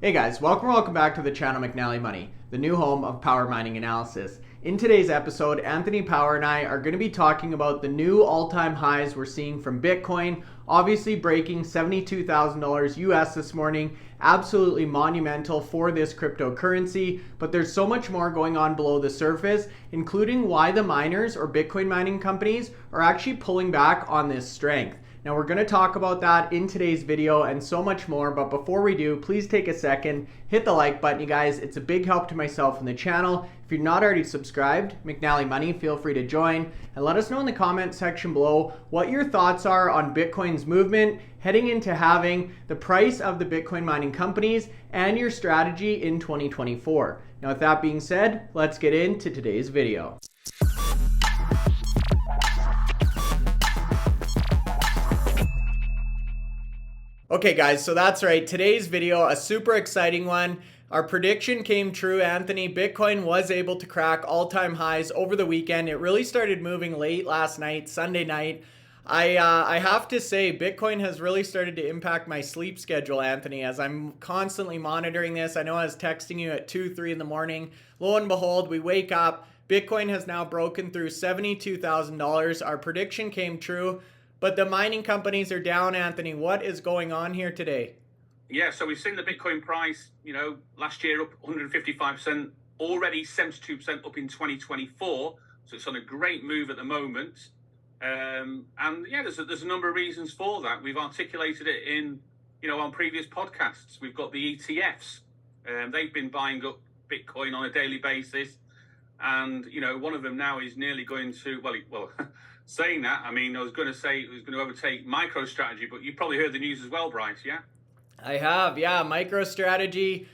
Hey guys, welcome back to the channel McNallie Money, the new home of power mining analysis. In today's episode, Anthony Power and I are going to be talking about the new all-time highs we're seeing from Bitcoin, obviously breaking $72,000 US this morning, absolutely monumental for this cryptocurrency, but there's so much more going on below the surface, including why the miners or Bitcoin mining companies are actually pulling back on this strength. Now we're going to talk about that in today's video and so much more, but before we do, please take a second, hit the like button, you guys. It's a big help to myself and the channel. If you're not already subscribed, McNallie Money, feel free to join and let us know in the comment section below what your thoughts are on Bitcoin's movement heading into halving, the price of the Bitcoin mining companies, and your strategy in 2024. Now with that being said, let's get into today's video. Okay guys, so that's right. Today's video, a super exciting one. Our prediction came true, Anthony. Bitcoin was able to crack all-time highs over the weekend. It really started moving late last night, Sunday night. I have to say, Bitcoin has really started to impact my sleep schedule, Anthony, as I'm constantly monitoring this. I know I was texting you at 2, 3 in the morning. Lo and behold, we wake up. Bitcoin has now broken through $72,000. Our prediction came true. But the mining companies are down, Anthony. What is going on here today? Yeah, so we've seen the Bitcoin price, last year up 155%, already 72% up in 2024. So it's on a great move at the moment. And yeah, there's a number of reasons for that. We've articulated it in, on previous podcasts. We've got the ETFs. They've been buying up Bitcoin on a daily basis. And, one of them now is nearly going to, saying that, I was going to say it was going to overtake MicroStrategy, but you probably heard the news as well, Bryce, yeah? I have, yeah. MicroStrategy,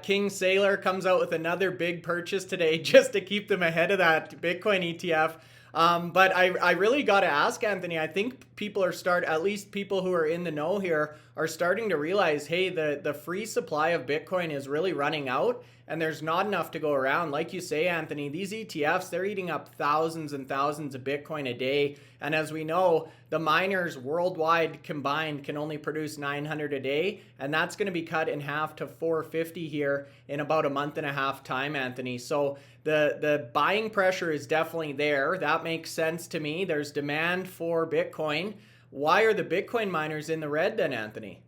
King Sailor comes out with another big purchase today just to keep them ahead of that Bitcoin ETF. But I really got to ask, Anthony, I think people are at least people who are in the know here are starting to realize, hey, the free supply of Bitcoin is really running out and there's not enough to go around. Like you say, Anthony, these ETFs, they're eating up thousands and thousands of Bitcoin a day. And as we know, the miners worldwide combined can only produce 900 a day. And that's going to be cut in half to 450 here in about a month and a half time, Anthony. So the buying pressure is definitely there. That makes sense to me. There's demand for Bitcoin. Why are the Bitcoin miners in the red then, Anthony?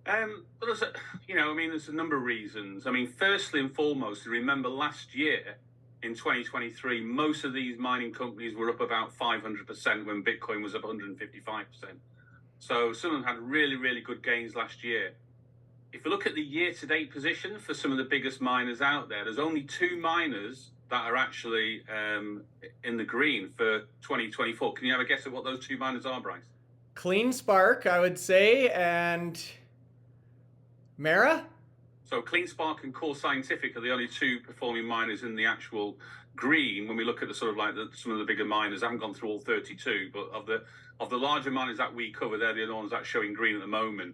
There's a number of reasons. Firstly and foremost, remember last year in 2023, most of these mining companies were up about 500% when Bitcoin was up 155%. So some of them had really, really good gains last year. If you look at the year-to-date position for some of the biggest miners out there, there's only 2 miners that are actually in the green for 2024. Can you have a guess at what those 2 miners are, Bryce? CleanSpark, I would say, and Mara? So CleanSpark and Core Scientific are the only 2 performing miners in the actual green. When we look at the sort of some of the bigger miners, I haven't gone through all 32, but of the larger miners that we cover, they're the only ones that are showing green at the moment.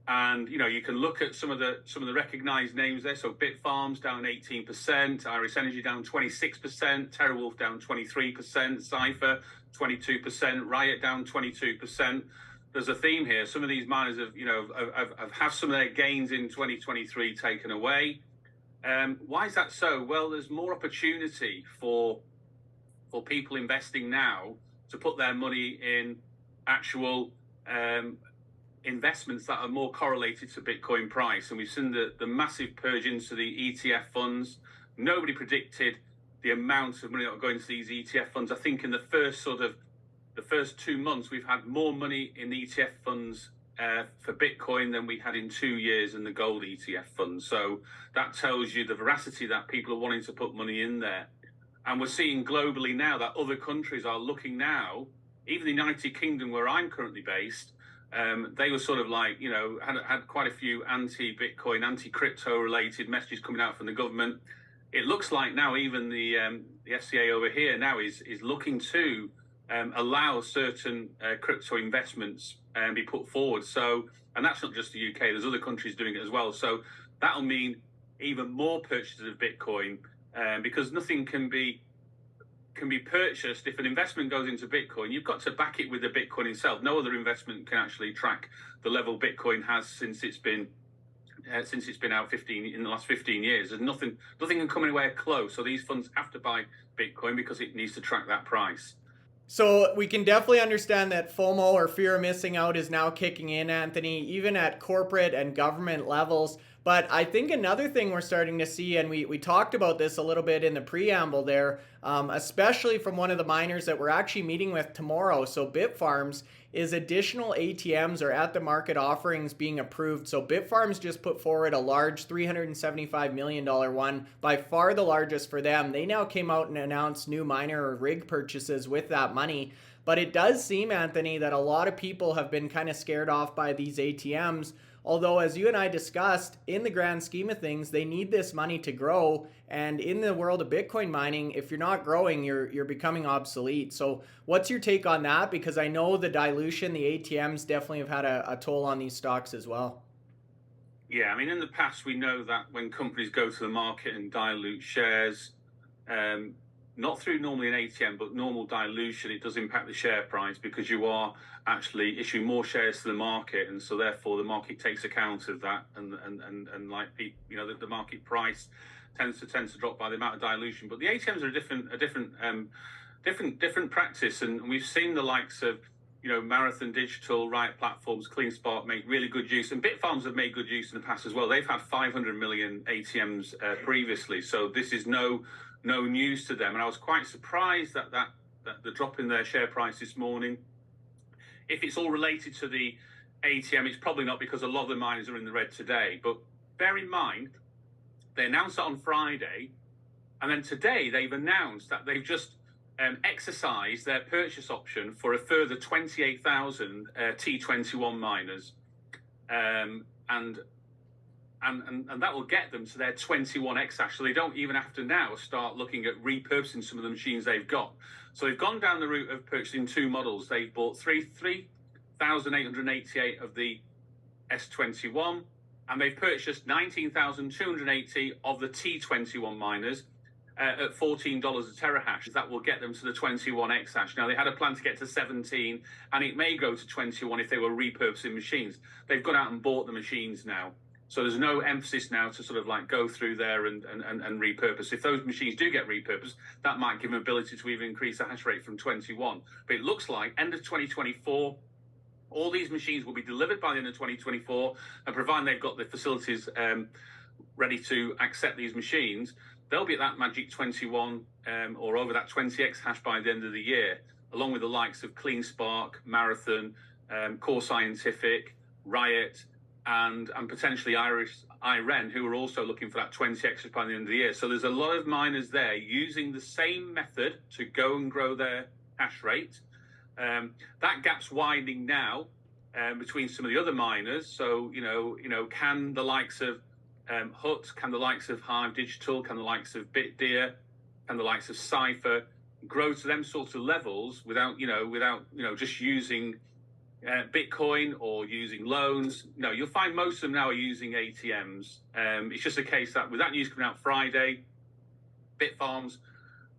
And you can look at some of the recognized names there. So Bitfarms down 18%, Iris Energy down 26%, TeraWulf down 23%, Cipher 22%, Riot down 22%. There's a theme here. Some of these miners have some of their gains in 2023 taken away. Why is that so? Well, there's more opportunity for people investing now to put their money in actual investments that are more correlated to Bitcoin price. And we've seen the massive purge into the ETF funds. Nobody predicted the amount of money that will go into these ETF funds. I think in the first 2 months, we've had more money in ETF funds for Bitcoin than we had in 2 years in the gold ETF funds. So that tells you the veracity that people are wanting to put money in there. And we're seeing globally now that other countries are looking now, even the United Kingdom where I'm currently based, they were sort of had quite a few anti-Bitcoin, anti-crypto related messages coming out from the government. It looks like now even the FCA over here now is looking to allow certain crypto investments be put forward. So, and that's not just the UK, there's other countries doing it as well. So that'll mean even more purchases of Bitcoin because nothing can be can be purchased. If an investment goes into Bitcoin, you've got to back it with the Bitcoin itself. No other investment can actually track the level Bitcoin has since it's been out in the last 15 years. There's nothing can come anywhere close. So these funds have to buy Bitcoin because it needs to track that price. So we can definitely understand that FOMO, or fear of missing out, is now kicking in, Anthony, even at corporate and government levels. But I think another thing we're starting to see, and we talked about this a little bit in the preamble there, especially from one of the miners that we're actually meeting with tomorrow. So Bitfarms, is additional ATMs or at the market offerings being approved. So Bitfarms just put forward a large $375 million one, by far the largest for them. They now came out and announced new miner or rig purchases with that money. But it does seem, Anthony, that a lot of people have been kind of scared off by these ATMs. Although, as you and I discussed, in the grand scheme of things, they need this money to grow. And in the world of Bitcoin mining, if you're not growing, you're becoming obsolete. So what's your take on that? Because I know the dilution, the ATMs definitely have had a toll on these stocks as well. Yeah, I mean, in the past, we know that when companies go to the market and dilute shares, not through normally an ATM, but normal dilution, it does impact the share price because you are actually issuing more shares to the market, and so therefore the market takes account of that, and like the market price tends to drop by the amount of dilution. But the ATMs are a different practice, and we've seen the likes of Marathon Digital, Riot Platforms, CleanSpark make really good use, and Bitfarms have made good use in the past as well. They've had 500 million ATMs previously, so this is no news to them. And I was quite surprised that the drop in their share price this morning. If it's all related to the ATM, it's probably not, because a lot of the miners are in the red today. But bear in mind, they announced that on Friday, and then today they've announced that they've just exercised their purchase option for a further 28,000 T21 miners, and that will get them to their 21 exahash. So they don't even have to now start looking at repurposing some of the machines they've got. So they've gone down the route of purchasing two models. They've bought 3,888 of the S21, and they've purchased 19,280 of the T21 miners at $14 a terahash. That will get them to the 21 exahash. Now, they had a plan to get to 17, and it may go to 21 if they were repurposing machines. They've gone out and bought the machines now. So there's no emphasis now to sort of like go through there and repurpose. If those machines do get repurposed, that might give them ability to even increase the hash rate from 21. But it looks like end of 2024, all these machines will be delivered by the end of 2024, and providing they've got the facilities ready to accept these machines, they'll be at that magic 21 or over that 20 exahash by the end of the year, along with the likes of CleanSpark, Marathon, Core Scientific, Riot, and potentially IREN, who are also looking for that 20 extra by the end of the year. So there's a lot of miners there using the same method to go and grow their hash rate. That gap's widening now between some of the other miners. So can the likes of Hut, can the likes of Hive Digital, can the likes of BitDeer, can the likes of Cipher grow to them sorts of levels without just using Bitcoin or using loans? No, you'll find most of them now are using ATMs. It's just a case that with that news coming out Friday, Bitfarms,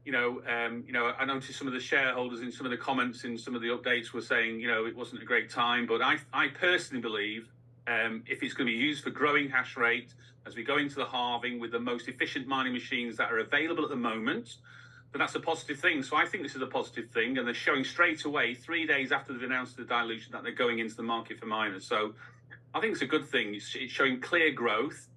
I noticed some of the shareholders in some of the comments in some of the updates were saying, it wasn't a great time. But I personally believe if it's going to be used for growing hash rate as we go into the halving with the most efficient mining machines that are available at the moment, but that's a positive thing. So I think this is a positive thing, and they're showing straight away, 3 days after they've announced the dilution, that they're going into the market for miners. So I think it's a good thing. It's showing clear growth.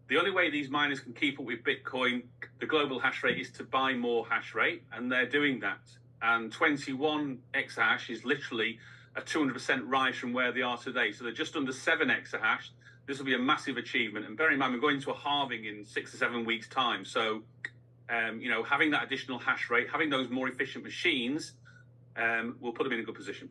The only way these miners can keep up with Bitcoin, the global hash rate, is to buy more hash rate, and they're doing that. And 21 exahash is literally a 200% rise from where they are today. So they're just under 7 exahash. This will be a massive achievement. And bear in mind, we're going to a halving in 6 or 7 weeks' time. So having that additional hash rate, having those more efficient machines, will put them in a good position.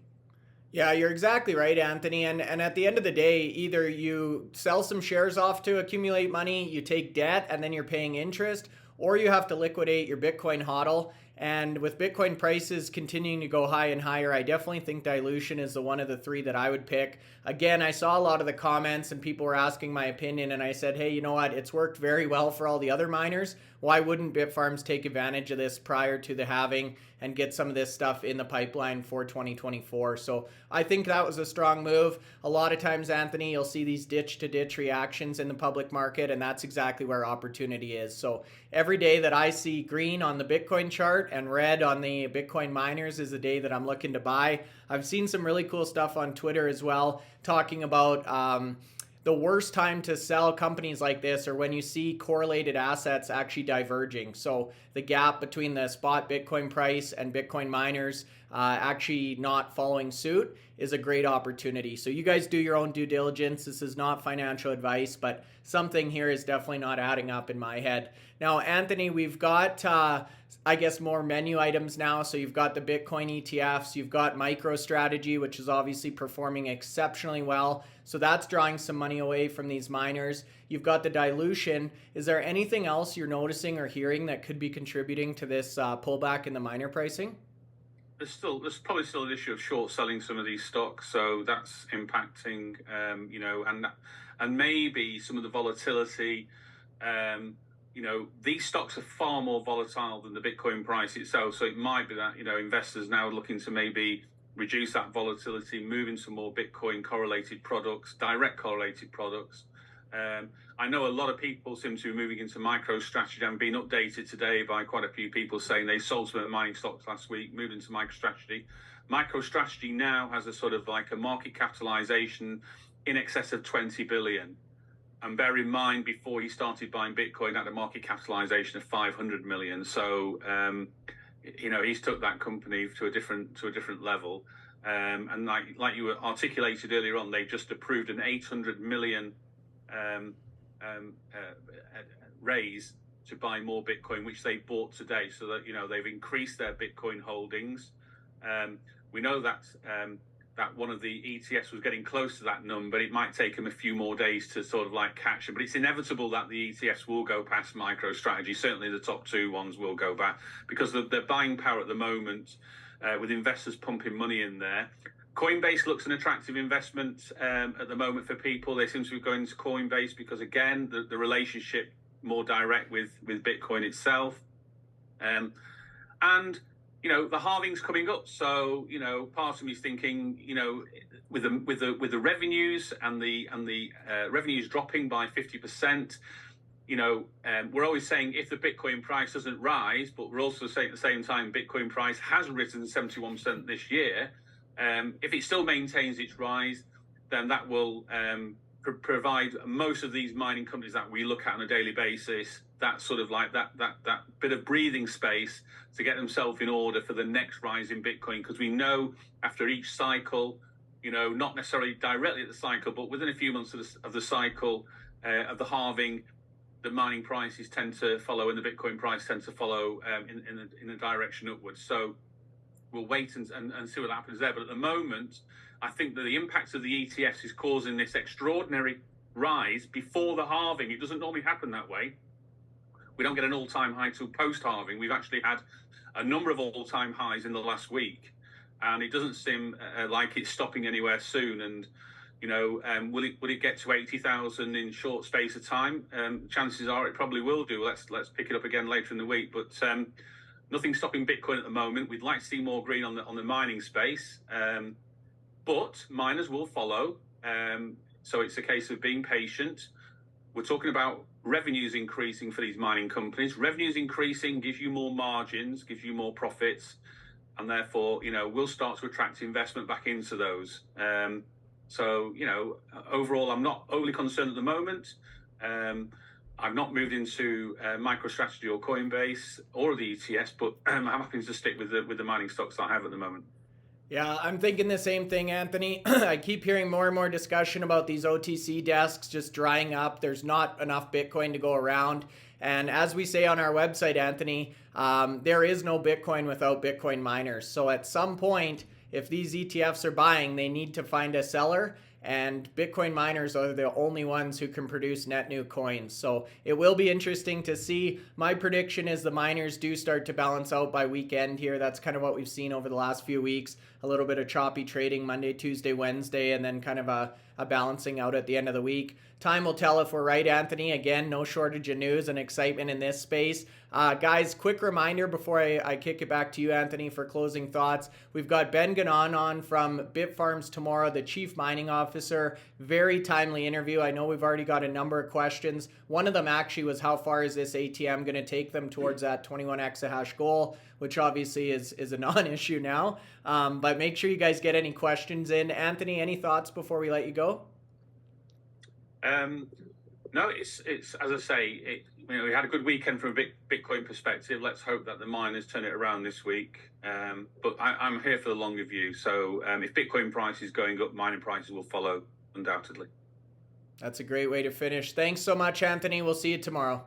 Yeah, you're exactly right, Anthony. And at the end of the day, either you sell some shares off to accumulate money, you take debt, and then you're paying interest, or you have to liquidate your Bitcoin hodl. And with Bitcoin prices continuing to go high and higher, I definitely think dilution is the one of the three that I would pick. Again, I saw a lot of the comments and people were asking my opinion, and I said, hey, you know what? It's worked very well for all the other miners. Why wouldn't Bitfarms take advantage of this prior to the halving and get some of this stuff in the pipeline for 2024? So I think that was a strong move. A lot of times, Anthony, you'll see these ditch-to-ditch reactions in the public market, and that's exactly where opportunity is. So every day that I see green on the Bitcoin chart and red on the Bitcoin miners is the day that I'm looking to buy. I've seen some really cool stuff on Twitter as well, talking about the worst time to sell companies like this are when you see correlated assets actually diverging. So the gap between the spot Bitcoin price and Bitcoin miners actually not following suit is a great opportunity. So you guys do your own due diligence. This is not financial advice, but something here is definitely not adding up in my head. Now, Anthony, we've got, I guess, more menu items now. So you've got the Bitcoin ETFs, you've got MicroStrategy, which is obviously performing exceptionally well. So that's drawing some money away from these miners. You've got the dilution. Is there anything else you're noticing or hearing that could be contributing to this pullback in the miner pricing? There's probably still an issue of short selling some of these stocks, so that's impacting, and maybe some of the volatility. These stocks are far more volatile than the Bitcoin price itself, so it might be that investors now are looking to maybe reduce that volatility, move into more Bitcoin correlated products, direct correlated products. I know a lot of people seem to be moving into MicroStrategy and being updated today by quite a few people saying they sold some mining stocks last week, moved into MicroStrategy. MicroStrategy now has a sort of like a market capitalization in excess of 20 billion. And bear in mind, before he started buying Bitcoin, had a market capitalization of 500 million. So, he's took that company to a different level. And like you articulated earlier on, they just approved an 800 million raise to buy more Bitcoin, which they bought today. So that they've increased their Bitcoin holdings. We know that that one of the ETFs was getting close to that number. It might take them a few more days to sort of like catch them, but it's inevitable that the ETFs will go past MicroStrategy. Certainly the top two ones will go back because their buying power at the moment, with investors pumping money in there. Coinbase looks an attractive investment at the moment for people. They seem to be going to Coinbase because, again, the relationship more direct with Bitcoin itself. And the halving's coming up, so part of me is thinking, with the revenues and the revenues dropping by 50%, we're always saying if the Bitcoin price doesn't rise, but we're also saying at the same time Bitcoin price has risen 71% this year. If it still maintains its rise, then that will provide most of these mining companies that we look at on a daily basis that sort of like that bit of breathing space to get themselves in order for the next rise in Bitcoin, because we know after each cycle, not necessarily directly at the cycle, but within a few months of the cycle of the halving, the mining prices tend to follow and the Bitcoin price tends to follow in a direction upwards. So we'll wait and see what happens there. But at the moment, I think that the impact of the ETFs is causing this extraordinary rise before the halving. It doesn't normally happen that way. We don't get an all-time high till post-halving. We've actually had a number of all-time highs in the last week, and it doesn't seem like it's stopping anywhere soon. And will it get to 80,000 in short space of time? Chances are it probably will do. Let's pick it up again later in the week. But nothing stopping Bitcoin at the moment. We'd like to see more green on the mining space, but miners will follow. So it's a case of being patient. We're talking about revenues increasing for these mining companies. Revenues increasing gives you more margins, gives you more profits, and therefore, we'll start to attract investment back into those. So, overall, I'm not overly concerned at the moment. I've not moved into MicroStrategy or Coinbase or the ETS, but I'm happy to stick with the mining stocks that I have at the moment. Yeah, I'm thinking the same thing, Anthony. I keep hearing more and more discussion about these OTC desks just drying up. There's not enough Bitcoin to go around. And as we say on our website, Anthony, there is no Bitcoin without Bitcoin miners. So at some point, if these ETFs are buying, they need to find a seller. and Bitcoin miners are the only ones who can produce net new coins. So it will be interesting to see. My prediction is the miners do start to balance out by weekend here. That's kind of what we've seen over the last few weeks. A little bit of choppy trading Monday, Tuesday, Wednesday, and then kind of a balancing out at the end of the week. Time will tell if we're right, Anthony. Again, no shortage of news and excitement in this space. Guys, quick reminder before I kick it back to you, Anthony, for closing thoughts. We've got Ben Gannon on from Bitfarms tomorrow, the Chief Mining Officer. Very timely interview. I know we've already got a number of questions. One of them actually was, how far is this ATM going to take them towards that 21 exahash goal, which obviously is a non-issue now. But make sure you guys get any questions in. Anthony, any thoughts before we let you go? No, it's as I say, we had a good weekend from a Bitcoin perspective. Let's hope that the miners turn it around this week. But I'm here for the longer view. So if Bitcoin price is going up, mining prices will follow undoubtedly. That's a great way to finish. Thanks so much, Anthony. We'll see you tomorrow.